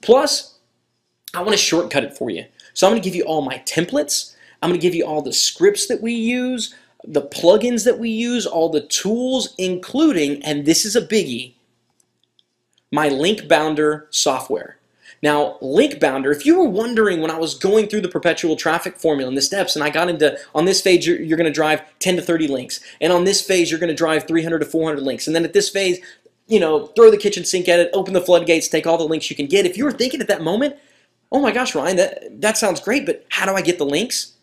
Plus, I want to shortcut it for you. So I'm going to give you all my templates. I'm going to give you all the scripts that we use, the plugins that we use, all the tools, including, and this is a biggie, my link bounder software. Now, link bounder, if you were wondering when I was going through the perpetual traffic formula and the steps, and I got into, on this phase, you're going to drive 10 to 30 links, and on this phase, you're going to drive 300 to 400 links, and then at this phase, you know, throw the kitchen sink at it, open the floodgates, take all the links you can get. If you were thinking at that moment, oh my gosh, Ryan, that sounds great, but how do I get the links?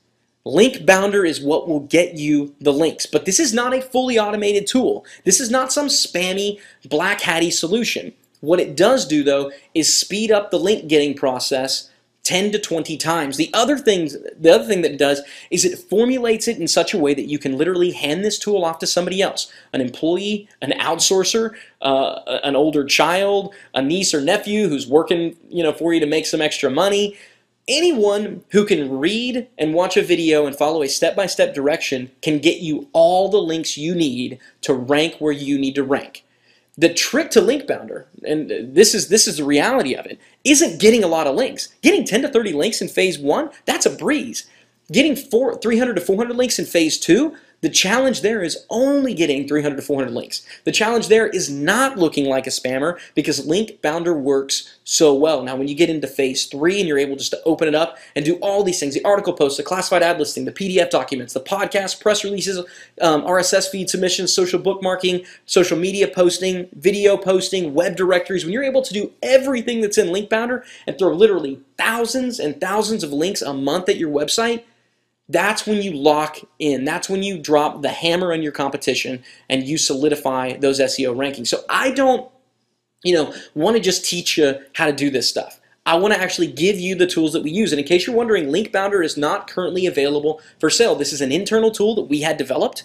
Link Bounder is what will get you the links, but this is not a fully automated tool. This is not some spammy, black hatty solution. What it does do, though, is speed up the link getting process 10 to 20 times. The other thing that it does is it formulates it in such a way that you can literally hand this tool off to somebody else, an employee, an outsourcer, an older child, a niece or nephew who's working, you know, for you to make some extra money. Anyone who can read and watch a video and follow a step-by-step direction can get you all the links you need to rank where you need to rank. The trick to link bounder, and this is the reality of it, isn't getting a lot of links. Getting 10 to 30 links in phase 1, that's a breeze. Getting 300 to 400 links in phase 2, the challenge there is only getting 300 to 400 links. The challenge there is not looking like a spammer because link bounder works so well. Now, when you get into phase 3 and you're able just to open it up and do all these things, the article posts, the classified ad listing, the PDF documents, the podcast, press releases, RSS feed submissions, social bookmarking, social media posting, video posting, web directories, when you're able to do everything that's in link bounder and throw literally thousands and thousands of links a month at your website, that's when you lock in. That's when you drop the hammer on your competition and you solidify those SEO rankings. So I don't, want to just teach you how to do this stuff. I want to actually give you the tools that we use. And in case you're wondering, Link Bounder is not currently available for sale. This is an internal tool that we had developed.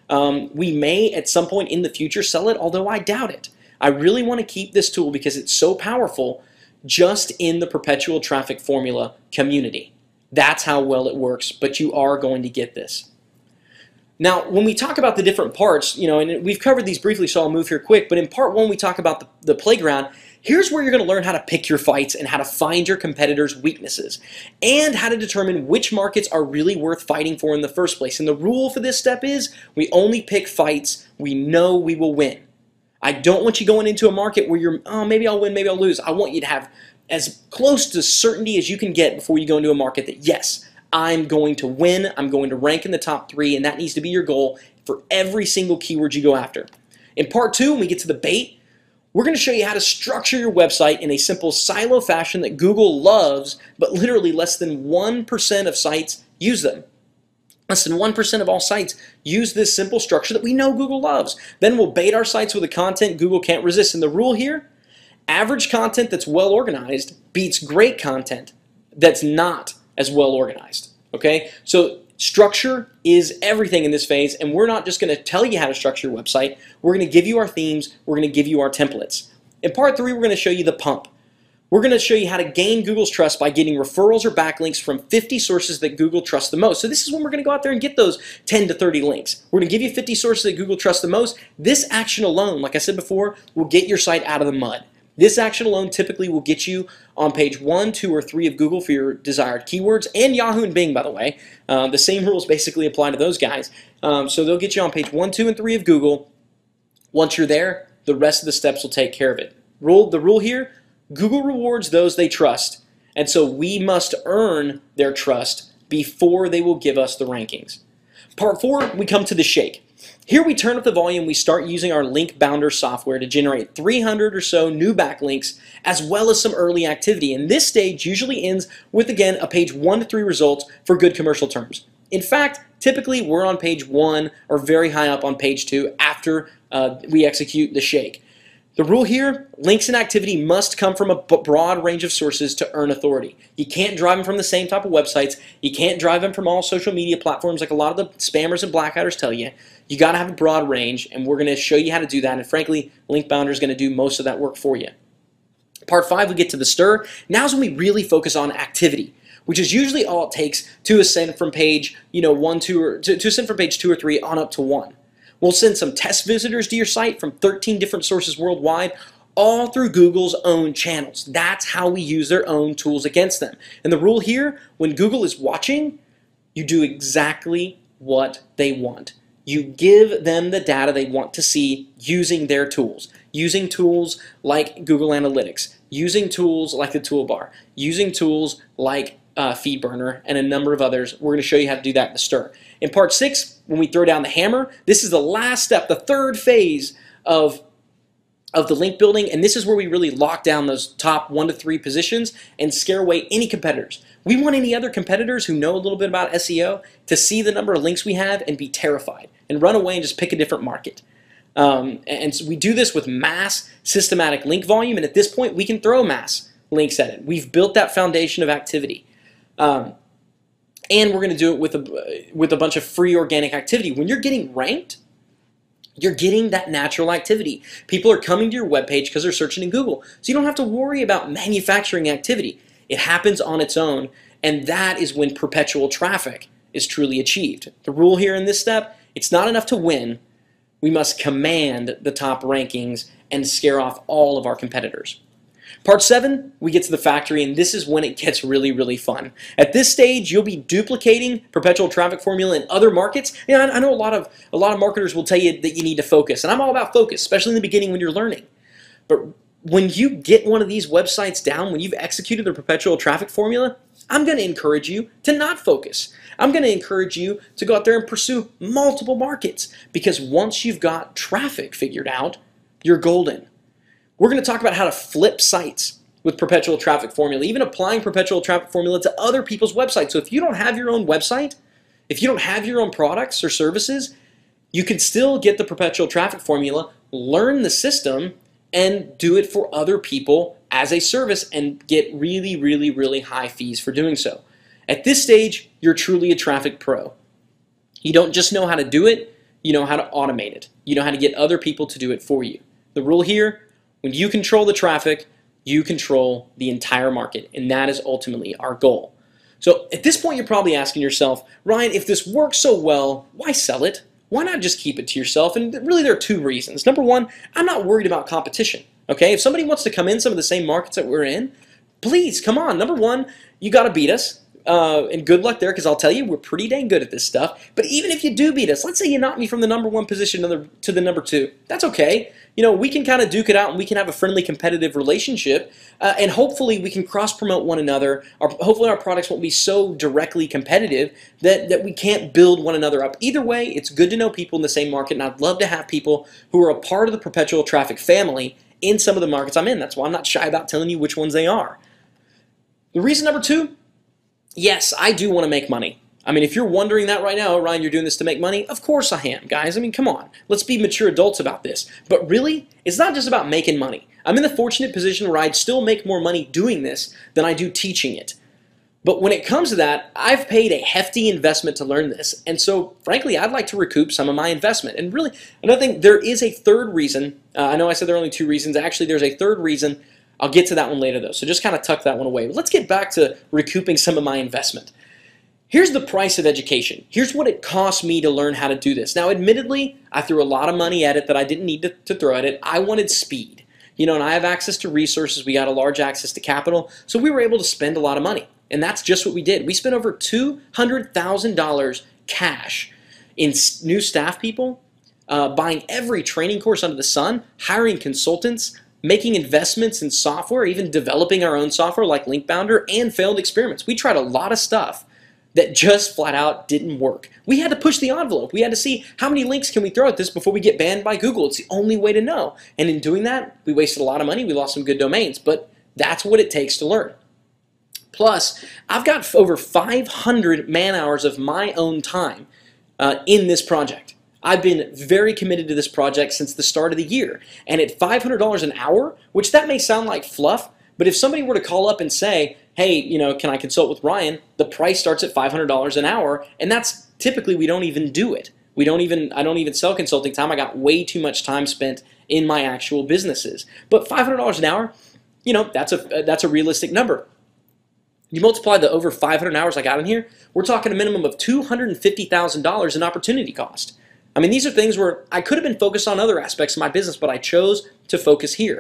We may at some point in the future sell it, although I doubt it. I really want to keep this tool because it's so powerful just in the perpetual traffic formula community. That's how well it works, but you are going to get this. Now, when we talk about the different parts, and we've covered these briefly, so I'll move here quick, but in part 1 we talk about the playground. Here's where you're going to learn how to pick your fights and how to find your competitors' weaknesses and how to determine which markets are really worth fighting for in the first place. And the rule for this step is we only pick fights we know we will win. I don't want you going into a market where you're, oh, maybe I'll win, maybe I'll lose. I want you to have as close to certainty as you can get before you go into a market that, yes, I'm going to win, I'm going to rank in the top 3, and that needs to be your goal for every single keyword you go after. In part 2, when we get to the bait, we're going to show you how to structure your website in a simple silo fashion that Google loves, but literally less than 1% of sites use them. Less than 1% of all sites use this simple structure that we know Google loves. Then we'll bait our sites with the content Google can't resist. And the rule here, average content that's well organized beats great content that's not as well organized. Okay? So structure is everything in this phase, and we're not just going to tell you how to structure your website. We're going to give you our themes. We're going to give you our templates. In part 3, we're going to show you the pump. We're going to show you how to gain Google's trust by getting referrals or backlinks from 50 sources that Google trusts the most. So this is when we're going to go out there and get those 10 to 30 links. We're going to give you 50 sources that Google trusts the most. This action alone, like I said before, will get your site out of the mud. This action alone typically will get you on page 1, 2, or 3 of Google for your desired keywords, and Yahoo and Bing, by the way. The same rules basically apply to those guys. So they'll get you on page 1, 2, and 3 of Google. Once you're there, the rest of the steps will take care of it. The rule here, Google rewards those they trust, and so we must earn their trust before they will give us the rankings. Part 4, we come to the shake. Here we turn up the volume, we start using our link bounder software to generate 300 or so new backlinks as well as some early activity. And this stage usually ends with, again, a page 1 to 3 results for good commercial terms. In fact, typically we're on page 1 or very high up on page 2 after we execute the shake. The rule here, links and activity must come from a broad range of sources to earn authority. You can't drive them from the same type of websites. You can't drive them from all social media platforms like a lot of the spammers and blackhatters tell you. You got to have a broad range, and we're going to show you how to do that. And frankly, Link Bounder is going to do most of that work for you. Part 5, we get to the stir. Now's when we really focus on activity, which is usually all it takes to ascend from page 1, 2, or to ascend from page 2 or 3 on up to 1. We'll send some test visitors to your site from 13 different sources worldwide. all through Google's own channels. That's how we use their own tools against them. And the rule here, when Google is watching, you do exactly what they want. You give them the data they want to see using their tools. Using tools like Google Analytics, using tools like the toolbar, using tools like FeedBurner, and a number of others. We're going to show you how to do that in the stir. In part 6, when we throw down the hammer, this is the last step, the third phase of the link building, and this is where we really lock down those top 1 to 3 positions and scare away any competitors. We want any other competitors who know a little bit about SEO to see the number of links we have and be terrified and run away and just pick a different market. And so we do this with mass systematic link volume, and at this point we can throw mass links at it. We've built that foundation of activity. And we're going to do it with a bunch of free organic activity. When you're getting ranked, you're getting that natural activity. People are coming to your webpage because they're searching in Google. So you don't have to worry about manufacturing activity. It happens on its own, and that is when perpetual traffic is truly achieved. The rule here in this step, it's not enough to win. We must command the top rankings and scare off all of our competitors. Part 7, we get to the factory, and this is when it gets really, really fun. At this stage, you'll be duplicating perpetual traffic formula in other markets. You know, I know a lot of marketers will tell you that you need to focus, and I'm all about focus, especially in the beginning when you're learning. But when you get one of these websites down, when you've executed the perpetual traffic formula, I'm going to encourage you to not focus. I'm going to encourage you to go out there and pursue multiple markets, because once you've got traffic figured out, you're golden. We're going to talk about how to flip sites with perpetual traffic formula, even applying perpetual traffic formula to other people's websites. So if you don't have your own website, if you don't have your own products or services, you can still get the perpetual traffic formula, learn the system, and do it for other people as a service and get really, really, really high fees for doing so. At this stage, you're truly a traffic pro. You don't just know how to do it, you know how to automate it. You know how to get other people to do it for you. The rule here, when you control the traffic, you control the entire market, and that is ultimately our goal. So at this point, you're probably asking yourself, Ryan, if this works so well, why sell it? Why not just keep it to yourself? And really, there are 2 reasons. Number 1, I'm not worried about competition. Okay, if somebody wants to come in some of the same markets that we're in, please, come on. Number 1, you got to beat us. And good luck there, because I'll tell you, we're pretty dang good at this stuff. But even if you do beat us, let's say you knock me from the number 1 position to the number 2. That's okay. You know, we can kind of duke it out, and we can have a friendly, competitive relationship, and hopefully we can cross-promote one another. Hopefully our products won't be so directly competitive that we can't build one another up. Either way, it's good to know people in the same market, and I'd love to have people who are a part of the perpetual traffic family in some of the markets I'm in. That's why I'm not shy about telling you which ones they are. The reason number 2, yes, I do want to make money. I mean, if you're wondering that right now, Ryan, you're doing this to make money, of course I am, guys. I mean, come on. Let's be mature adults about this. But really, it's not just about making money. I'm in the fortunate position where I'd still make more money doing this than I do teaching it. But when it comes to that, I've paid a hefty investment to learn this. And so, frankly, I'd like to recoup some of my investment. And really, another thing, there is a third reason. I know I said there are only 2 reasons. Actually, there's a third reason. I'll get to that one later, though. So just kind of tuck that one away. But let's get back to recouping some of my investment. Here's the price of education. Here's what it cost me to learn how to do this. Now, admittedly, I threw a lot of money at it that I didn't need to throw at it. I wanted speed. You know, and I have access to resources. We got a large access to capital. So we were able to spend a lot of money. And that's just what we did. We spent over $200,000 cash in new staff people, buying every training course under the sun, hiring consultants, making investments in software, even developing our own software like LinkBounder, and failed experiments. We tried a lot of stuff that just flat out didn't work. We had to push the envelope. We had to see how many links can we throw at this before we get banned by Google. It's the only way to know. And in doing that, we wasted a lot of money. We lost some good domains, but that's what it takes to learn. Plus, I've got over 500 man-hours of my own time in this project. I've been very committed to this project since the start of the year. And at $500 an hour, which that may sound like fluff, but if somebody were to call up and say, hey, you know, can I consult with Ryan? The price starts at $500 an hour, and that's typically we don't even do it. I don't even sell consulting time. I got way too much time spent in my actual businesses. But $500 an hour, you know, that's a realistic number. You multiply the over 500 hours I got in here, we're talking a minimum of $250,000 in opportunity cost. I mean, these are things where I could have been focused on other aspects of my business, but I chose to focus here.